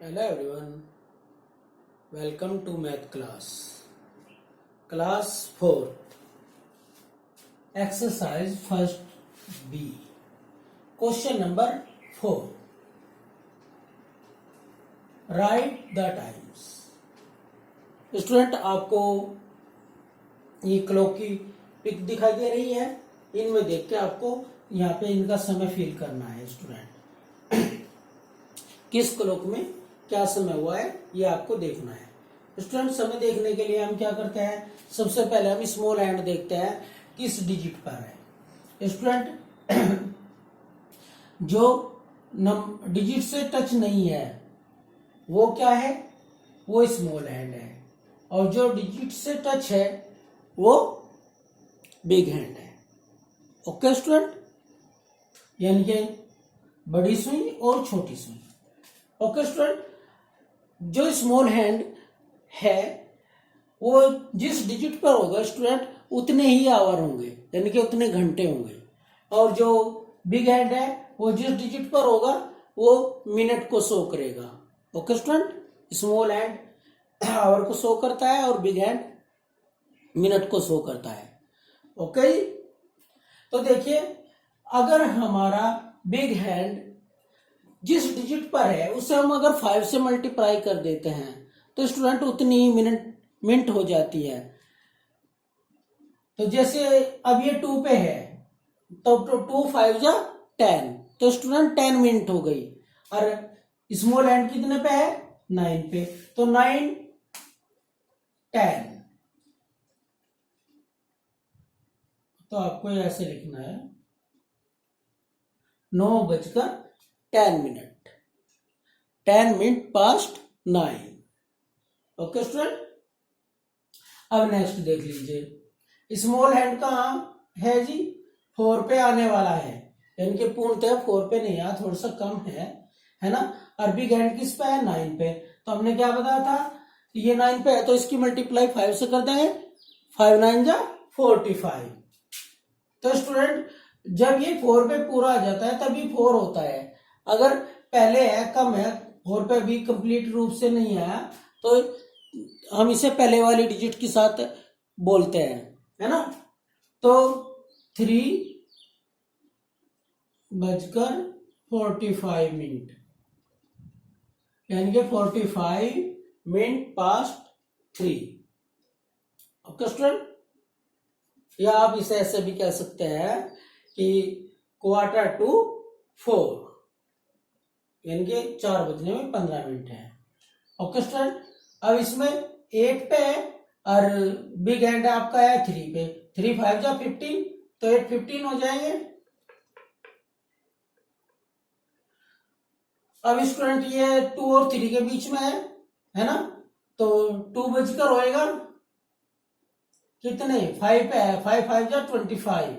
Hello everyone, welcome to math class 4, exercise first B, question number 4, write the times. Student आपको ये clock की pick दिखाई दे रही है, इनमें देख के आपको यहाँ पे इनका समय फिल करना है। स्टूडेंट किस क्लॉक में क्या समय हुआ है ये आपको देखना है। स्टूडेंट समय देखने के लिए हम क्या करते हैं, सबसे पहले हम स्मॉल हैंड देखते हैं किस डिजिट पर है। स्टूडेंट जो डिजिट से टच नहीं है वो क्या है, वो स्मॉल हैंड है, और जो डिजिट से टच है वो बिग हैंड है। ओके स्टूडेंट, यानी कि बड़ी सुई और छोटी सुई। ओके स्टूडेंट, जो स्मॉल हैंड है वो जिस डिजिट पर होगा स्टूडेंट उतने ही आवर होंगे, यानी कि उतने घंटे होंगे, और जो बिग हैंड है वो जिस डिजिट पर होगा वो मिनट को शो करेगा। Okay student, small hand hour को शो करता है और बिग हैंड मिनट को शो करता है। ओके, तो देखिए अगर हमारा बिग हैंड जिस डिजिट पर है उसे हम अगर 5 से मल्टीप्लाई कर देते हैं तो स्टूडेंट उतनी ही मिनट हो जाती है। तो जैसे अब ये 2 पे है तो 2 5 जा 10, तो स्टूडेंट 10 मिनट हो गई, और स्मॉल हैंड कितने पे है, 9 पे, तो 9 10। तो आपको ऐसे लिखना है 9:10, 10 मिनट पास्ट 9। ओके स्टूडेंट, अब नेक्स्ट देख लीजिए, स्मॉल हैंड कहाँ है जी, 4 पे आने वाला है, यानी कि पूर्णतः 4 पे नहीं आया, थोड़ा सा कम है ना। और बिग हैंड किस पे है, 9 पे। तो हमने क्या बताया था, ये 9 पे है तो इसकी मल्टीप्लाई 5 से कर देंगे, 5 9 जा 45। तो स्टूडेंट जब ये 4 पे पूरा आ जाता है तभी 4 होता है। अगर पहले है, कम है, 4 पे भी कंप्लीट रूप से नहीं आया तो हम इसे पहले वाली डिजिट के साथ बोलते हैं, है ना। तो 3:45, यानी कि 45 मिनट पास्ट 3। ओके स्टूडेंट, या आप इसे ऐसे भी कह सकते हैं कि 3:45, यानी कि 4 बजने में 15 मिनट है। ओके स्टूडेंट, अब इसमें 8 पे है और बिग हैंड आपका है 3 पे, 3 5 जा 15, तो 8 15 हो जाएंगे। अब स्टूडेंट ये 2 और 3 के बीच में है ना, तो 2 बजकर होएगा कितने, 5 पे है, 5 5 जा 25,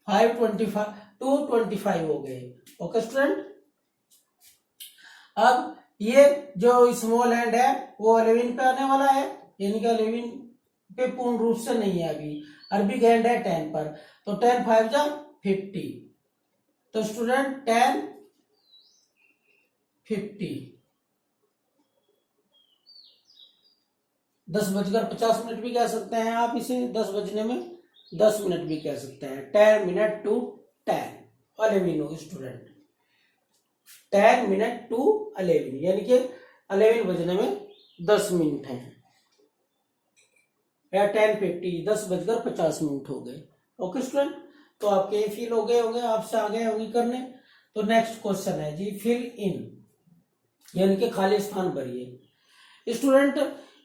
5 25 2 25 हो गए। ओके स्टूडेंट, अब ये जो स्मॉल हैंड है वो 11 पे आने वाला है, यानी कि 11 पे पूर्ण रूप से नहीं है अभी, और बिग हैंड है 10 पर, तो 10 5 जा 50, तो स्टूडेंट 10 50, 10:50 भी कह सकते हैं आप इसे, 10 बजने में 10 मिनट भी कह सकते हैं, 10 मिनट टू 10 11 हो स्टूडेंट, 10 मिनट टू 11, यानी कि 11 बजने में 10 मिनट है, या 10:50, 10:50 हो गए। ओके स्टूडेंट, तो आपके फिल हो गए होंगे, आपसे आगे होंगे करने। तो नेक्स्ट क्वेश्चन है जी फिल इन, यानी कि खाली स्थान भरिए। स्टूडेंट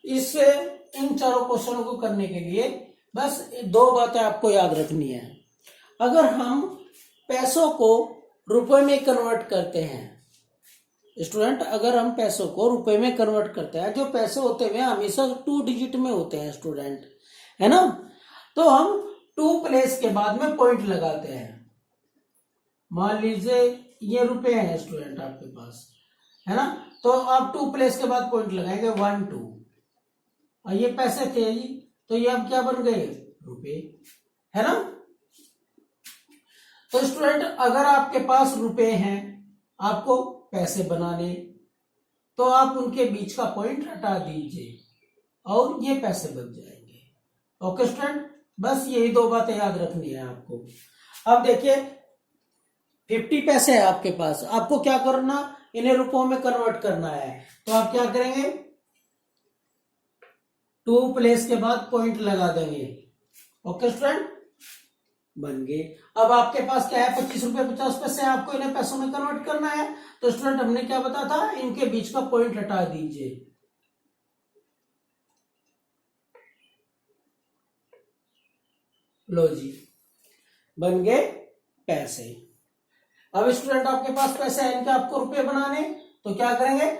इससे इन चारों क्वेश्चनों को करने के लिए बस 2 बातें आपको याद रखनी है। अगर हम पैसों को रुपए में कन्वर्ट करते हैं स्टूडेंट, अगर हम पैसों को रुपए में कन्वर्ट करते हैं, जो पैसे होते हैं हमेशा 2 डिजिट में होते हैं स्टूडेंट, है ना, तो हम 2 प्लेस के बाद में पॉइंट लगाते हैं। मान लीजिए ये रुपए हैं स्टूडेंट आपके पास, है ना, तो आप 2 प्लेस के बाद पॉइंट लगाएंगे 1 2, और ये पैसे थे जी, तो ये अब क्या बन गए, रुपए, है ना। तो स्टूडेंट अगर आपके पास रुपए हैं, आपको पैसे बनाने, तो आप उनके बीच का पॉइंट हटा दीजिए और ये पैसे बच जाएंगे। ओके स्टूडेंट, बस यही दो बातें याद रखनी है आपको। अब देखिए 50 पैसे है आपके पास, आपको क्या करना, इन्हें रुपयों में कन्वर्ट करना है। तो आप क्या करेंगे, 2 प्लेस के बाद पॉइंट लगा देंगे। ओके स्टूडेंट, बन गए। अब आपके पास क्या है, 25 रुपए 50 पैसे, आपको इन्हें पैसों में कन्वर्ट करना है। तो स्टूडेंट हमने क्या बताया था, इनके बीच का पॉइंट हटा दीजिए। लो जी, बन गए पैसे। अब स्टूडेंट आपके पास पैसे हैं, इनके आपको रुपए बनाने, तो क्या करेंगे,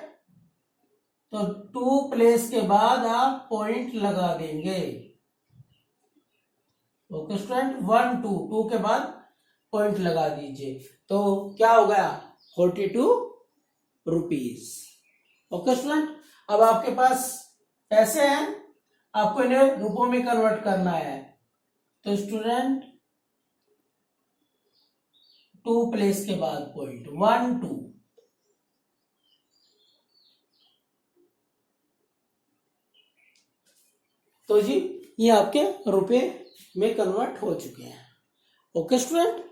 तो 2 प्लेस के बाद आप पॉइंट लगा देंगे। ओके स्टूडेंट, 1 2 2 के बाद पॉइंट लगा दीजिए, तो क्या हो गया, 42 रुपीज। ओके स्टूडेंट, अब आपके पास पैसे हैं, आपको इन्हें रुपयों में कन्वर्ट करना है। तो स्टूडेंट 2 प्लेस के बाद पॉइंट 1 2, तो जी ये आपके रुपए में कन्वर्ट हो चुके हैं। ओके स्टूडेंट,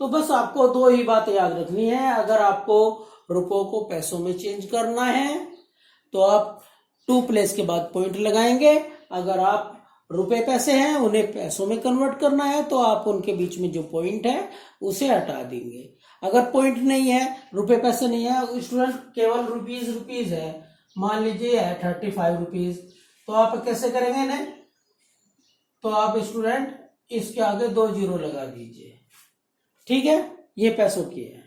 तो बस आपको दो ही बातें याद रखनी है। अगर आपको रुपयों को पैसों में चेंज करना है तो आप 2 प्लेस के बाद पॉइंट लगाएंगे। अगर आप रुपए पैसे हैं उन्हें पैसों में कन्वर्ट करना है तो आप उनके बीच में जो पॉइंट है उसे हटा देंगे। अगर पॉइंट नहीं है, रुपए पैसे नहीं है, स्टूडेंट केवल रुपीज है, मान लीजिए है 35 रुपीज, तो आप कैसे करेंगे ना, तो आप स्टूडेंट इसके आगे 2 जीरो लगा दीजिए। ठीक है, ये पैसों की है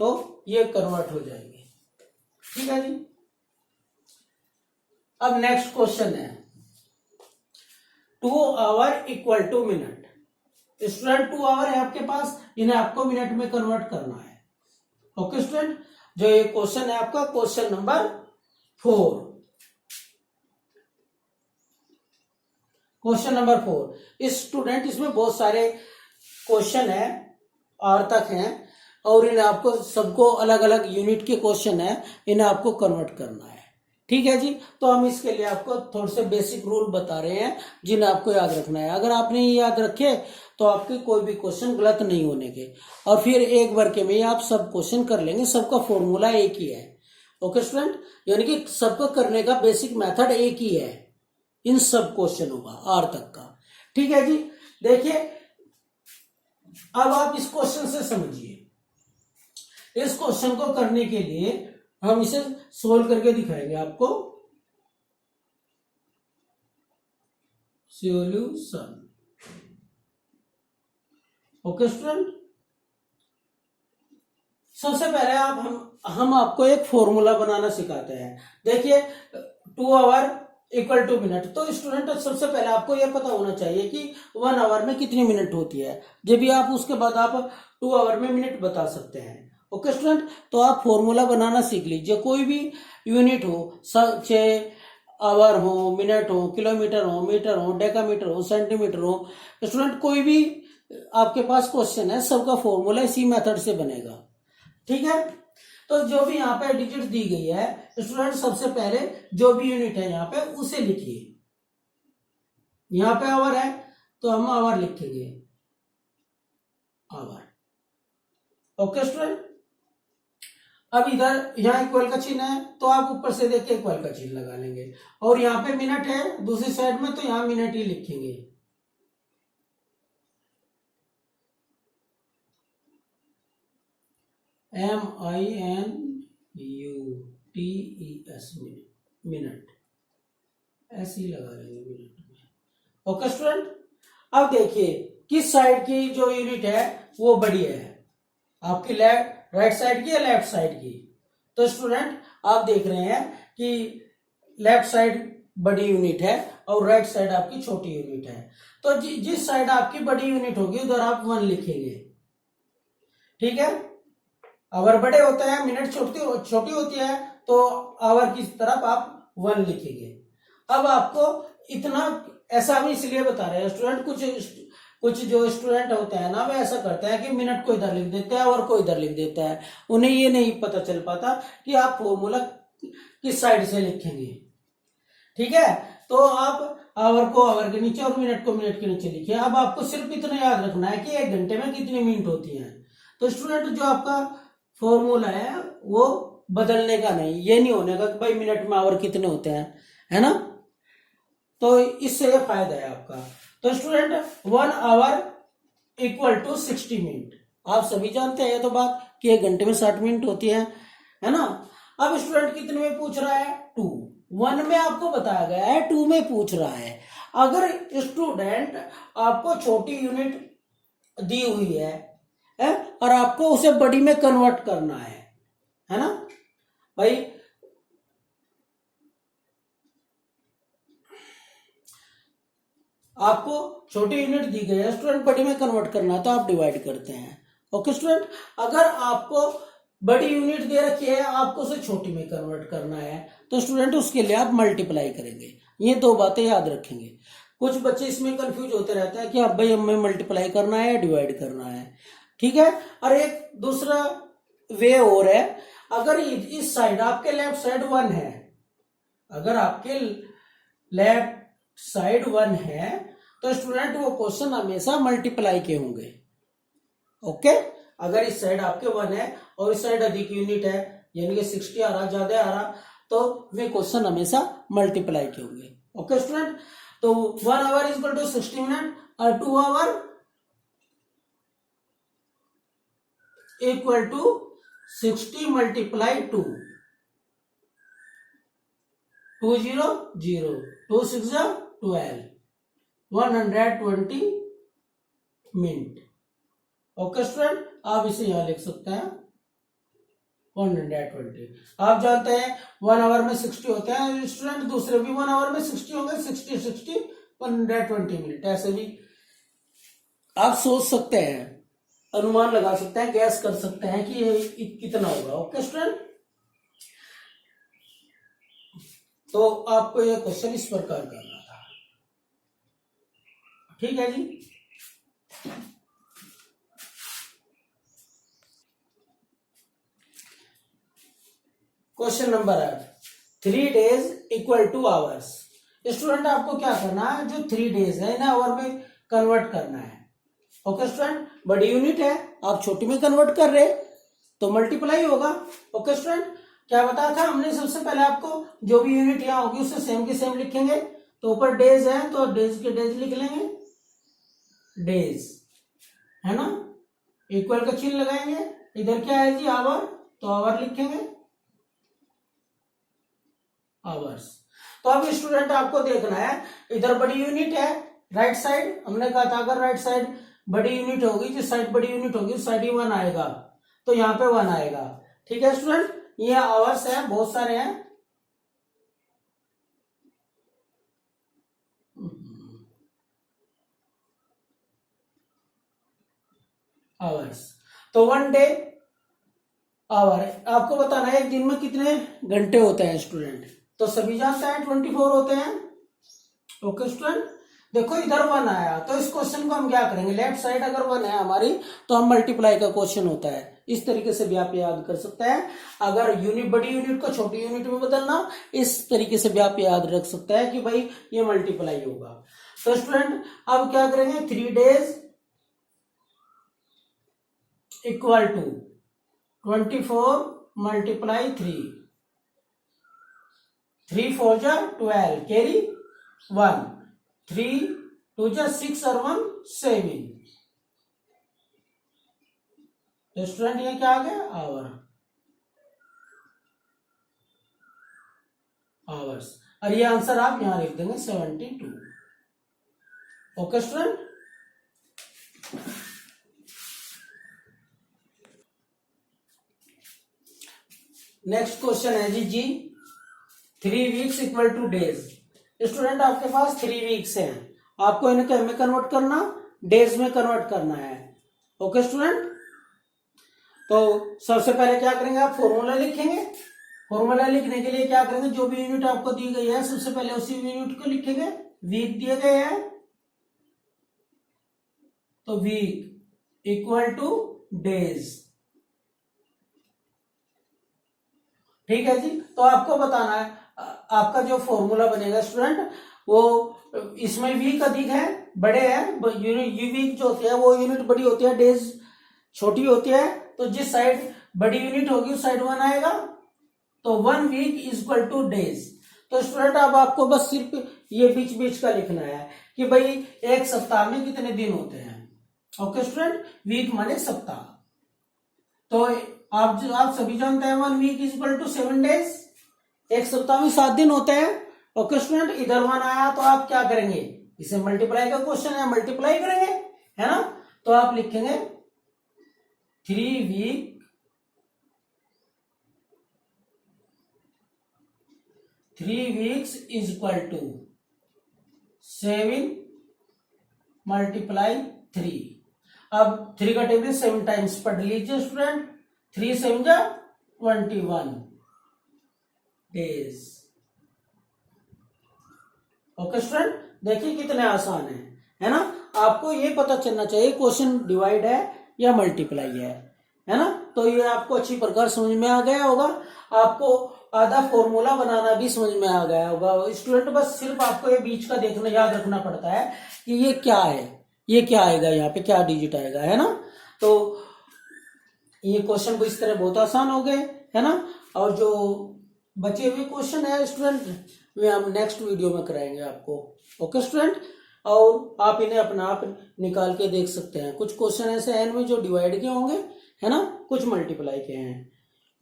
तो ये कन्वर्ट हो जाएंगे। ठीक है जी। अब नेक्स्ट क्वेश्चन है 2 hour equal to minute. Student 2 hour है आपके पास, इन्हें आपको मिनट में कन्वर्ट करना है। ओके स्टूडेंट, जो ये क्वेश्चन है आपका question number 4। Question number 4 student, इसमें बहुत सारे क्वेश्चन है और तक हैं और इन्हें आपको सबको अलग अलग यूनिट के क्वेश्चन है, इन्हें आपको कन्वर्ट करना है। ठीक है जी, तो हम इसके लिए आपको थोड़े से बेसिक रूल बता रहे हैं जिन्हें आपको याद रखना है। अगर आपने ये याद रखे तो आपके कोई भी क्वेश्चन गलत नहीं होने के, और फिर एक बार के में आप सब क्वेश्चन कर लेंगे। सबका फॉर्मूला एक ही है। ओके स्टूडेंट, यानी कि सबको करने का बेसिक मेथड एक ही है इन सब क्वेश्चनों का, आर तक का। ठीक है जी, देखिए अब आप इस क्वेश्चन से समझिए। इस क्वेश्चन को करने के लिए हम इसे सोल्व करके दिखाएंगे आपको। सॉल्यूशन। ओके स्टूडेंट, सबसे पहले हम आपको एक फॉर्मूला बनाना सिखाते हैं। देखिए 2 आवर इक्वल टू मिनट, तो स्टूडेंट सबसे पहले आपको यह पता होना चाहिए कि 1 आवर में कितनी मिनट होती है। जब भी आप उसके बाद आप 2 आवर में मिनट बता सकते हैं। ओके स्टूडेंट, तो आप फॉर्मूला बनाना सीख लीजिए। कोई भी यूनिट हो, चाहे आवर हो, मिनट हो, किलोमीटर हो, मीटर हो, डेकामीटर हो, सेंटीमीटर हो, स्टूडेंट कोई भी आपके पास क्वेश्चन है सबका फॉर्मूला इसी मेथड से बनेगा। ठीक है, तो जो भी यहाँ पे डिजिट दी गई है स्टूडेंट, सबसे पहले जो भी यूनिट है यहाँ पे उसे लिखिए। यहाँ पे आवर है तो हम आवर लिखेंगे, आवर। ओके स्टूडेंट, अब इधर यहाँ इक्वल का चिन्ह है तो आप ऊपर से देखिए इक्वल का चिन्ह लगा लेंगे, और यहाँ पे मिनट है दूसरी साइड में तो यहाँ मिनट ही लिखेंगे। MINUTES मिनट, ऐसे ही लगा लेंगे मिनट में। ओके स्टूडेंट, अब देखिए किस साइड की जो यूनिट है वो बड़ी है, आपकी राइट साइड की या लेफ्ट साइड की। तो स्टूडेंट आप देख रहे हैं कि लेफ्ट साइड बड़ी यूनिट है और राइट साइड आपकी छोटी यूनिट है। तो जिस साइड आपकी बड़ी यूनिट होगी उधर आप 1 लिखेंगे। ठीक है, आवर बड़े होते हैं, मिनट छोटी होती है, तो आवर की तरफ आप 1 लिखेंगे। अब आपको इतना ऐसा हम इसलिए बता रहे हैं स्टूडेंट, कुछ जो स्टूडेंट होते हैं ना, वे ऐसा करते हैं कि मिनट को इधर लिख देते हैं, आवर को इधर लिख देता है। उन्हें ये नहीं पता चल पाता कि आप फॉर्मूला किस साइड से लिखेंगे। ठीक है, तो आप आवर को आवर के नीचे और मिनट को मिनट के नीचे लिखिए। अब आपको सिर्फ इतना याद रखना है कि 1 घंटे में कितनी मिनट होती है। तो स्टूडेंट जो आपका फॉर्मूला है वो बदलने का नहीं, ये नहीं होने का कि भाई मिनट में आवर कितने होते हैं, है ना। तो इससे ये फायदा है आपका। तो student 1 hour equal to 60 minute, आप सभी जानते हैं तो बात कि 1 घंटे में 60 मिनट होती है ना। अब स्टूडेंट कितने में पूछ रहा है? 2। 1 में आपको बताया गया है, 2 में पूछ रहा है। अगर स्टूडेंट आपको छोटी यूनिट दी हुई है और आपको उसे बड़ी में कन्वर्ट करना है ना भाई। आपको छोटी यूनिट दी गई है स्टूडेंट, बड़ी में कन्वर्ट करना है तो आप डिवाइड करते हैं। ओके स्टूडेंट, अगर आपको बड़ी यूनिट दे रखी है, आपको उसे छोटी में कन्वर्ट करना है, तो स्टूडेंट उसके लिए आप मल्टीप्लाई करेंगे। ये 2 बातें याद रखेंगे। कुछ बच्चे इसमें कंफ्यूज होते रहते हैं कि अब भाई हमें मल्टीप्लाई करना है या डिवाइड करना है। ठीक है, और एक दूसरा वे और है, अगर इस साइड आपके लेफ्ट साइड 1 है, अगर आपके लेफ्ट साइड 1 है तो स्टूडेंट वो क्वेश्चन हमेशा मल्टीप्लाई के होंगे। ओके, अगर इस साइड आपके 1 है और इस साइड अधिक यूनिट है, यानी कि 60 आ रहा, ज्यादा आ रहा, तो वे क्वेश्चन हमेशा मल्टीप्लाई के होंगे। ओके स्टूडेंट, तो 1 hour is equal to 60 minute और 2 hour equal to 60 multiply 2, 2 0 0, 2 6 12, 120 minute. Okay student, आप इसे यहां लिख सकते हैं 120। आप जानते हैं 1 आवर में 60 होते हैं स्टूडेंट, दूसरे भी 1 आवर में 60 होंगे, 60 60 120 मिनट। ऐसे भी आप सोच सकते हैं, अनुमान लगा सकते हैं, गैस कर सकते हैं कि ये कितना होगा। ओके स्टूडेंट, तो आपको यह क्वेश्चन इस प्रकार करना था। ठीक है जी। Question number 8, 3 days equal to hours. Student आपको क्या करना है, जो 3 डेज है इन्हें आवर में कन्वर्ट करना है। ओके स्टूडेंट, बड़ी यूनिट है, आप छोटी में कन्वर्ट कर रहे तो मल्टीप्लाई होगा। ओके स्टूडेंट, क्या बताया था हमने सबसे पहले आपको, जो भी यूनिट यहां होगी उसे सेम की सेम लिखेंगे। तो ऊपर डेज है तो डेज के डेज लिख लेंगे, डेज, है ना। इक्वल का चिन्ह लगाएंगे, इधर क्या है जी आवर, तो आवर लिखेंगे, आवर्स। तो अब स्टूडेंट आपको देखना है, इधर बड़ी यूनिट है राइट साइड, हमने कहा था अगर राइट साइड बड़ी यूनिट होगी, जिस साइड बड़ी यूनिट होगी उस साइड ही 1 आएगा, तो यहाँ पे 1 आएगा। ठीक है स्टूडेंट, ये आवर्स है, बहुत सारे हैं। आवर्स, तो 1 डे आवर है, आपको बताना है एक दिन में कितने घंटे होते हैं स्टूडेंट, तो सभी जानते हैं 24 होते हैं। ओके स्टूडेंट, देखो इधर 1 आया तो इस क्वेश्चन को हम क्या करेंगे, लेफ्ट साइड अगर 1 है हमारी तो हम मल्टीप्लाई का क्वेश्चन होता है। इस तरीके से भी आप याद कर सकते हैं। अगर यूनिट बड़ी यूनिट को छोटी यूनिट में बदलना, इस तरीके से भी आप याद रख सकते हैं कि भाई ये मल्टीप्लाई होगा। तो स्टूडेंट अब क्या करेंगे, 3 डेज इक्वल टू 24 मल्टीप्लाई 3, 3 4 जा 12, कैरी 1, 3 2 जा 6 और 1 7। तो स्टूडेंट ये क्या आ गया, आवर, आवर्स, और ये आंसर आप यहां लिख देंगे 72। ओके स्टूडेंट, नेक्स्ट क्वेश्चन है जी 3 weeks equal to days. Student आपके पास 3 वीक्स हैं, आपको इन्हें में कन्वर्ट करना, डेज में कन्वर्ट करना है। ओके स्टूडेंट, तो सबसे पहले क्या करेंगे, आप फॉर्मूला लिखेंगे। फॉर्मूला लिखने के लिए क्या करेंगे, जो भी यूनिट आपको दी गई है सबसे पहले उसी यूनिट को लिखेंगे। वीक दिए गए हैं, तो वीक इक्वल टू डेज। ठीक है जी। तो आपको बताना है, आपका जो फॉर्मूला बनेगा स्टूडेंट, वो इसमें वीक अधिक है, बड़े हैं, वीक जो होती है वो यूनिट बड़ी होती है, डेज छोटी होती है, तो जिस साइड बड़ी यूनिट होगी उस साइड 1 आएगा, तो 1 week is equal to days. तो स्टूडेंट अब आपको बस सिर्फ ये बीच बीच का लिखना है कि भाई एक सप्ताह में कितने दिन होते हैं। ओके स्टूडेंट, वीक माने सप्ताह। तो आप सभी जानते हैं 1 week is equal to 7 days, एक सप्ताह में 7 दिन होते हैं। ओके स्टूडेंट, इधर 1 आया तो आप क्या करेंगे, इसे मल्टीप्लाई का क्वेश्चन है, मल्टीप्लाई करेंगे, है ना। तो आप लिखेंगे 3 week 3 weeks is equal to 7 multiply 3। अब 3 का टेबल 7 टाइम्स पढ़ लीजिए स्टूडेंट, 3 7 जा 21 डेज। ओके स्टूडेंट, देखिए कितने आसान है ना। आपको ये पता चलना चाहिए क्वेश्चन डिवाइड है या मल्टीप्लाई है ना। तो ये आपको अच्छी प्रकार समझ में आ गया होगा, आपको आधा फॉर्मूला बनाना भी समझ में आ गया होगा स्टूडेंट। बस सिर्फ आपको ये बीच का देखना याद रखना पड़ता है कि ये क्या है, ये क्या आएगा, यहाँ पे क्या डिजिट आएगा, है ना। तो ये क्वेश्चन को इस तरह बहुत आसान हो गए, है ना। और जो बचे हुए क्वेश्चन है स्टूडेंट, वे हम नेक्स्ट वीडियो में कराएंगे आपको। ओके स्टूडेंट, और आप इन्हें अपना आप निकाल के देख सकते हैं। कुछ क्वेश्चन ऐसे हैं इनमें जो डिवाइड के होंगे, है ना, कुछ मल्टीप्लाई के हैं।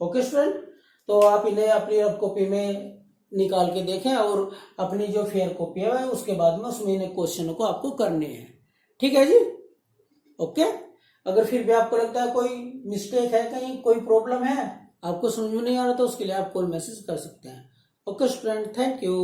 ओके स्टूडेंट, तो आप इन्हें अपनी रफ कॉपी में निकाल के देखें और अपनी जो फेयर कॉपी है उसके बाद में उसमें इन क्वेश्चनों को आपको करने हैं। ठीक है जी। ओके, अगर फिर भी आपको लगता है कोई मिस्टेक है, कहीं कोई प्रॉब्लम है, आपको समझ में नहीं आ रहा, तो उसके लिए आप कॉल मैसेज कर सकते हैं। Okay student, thank you.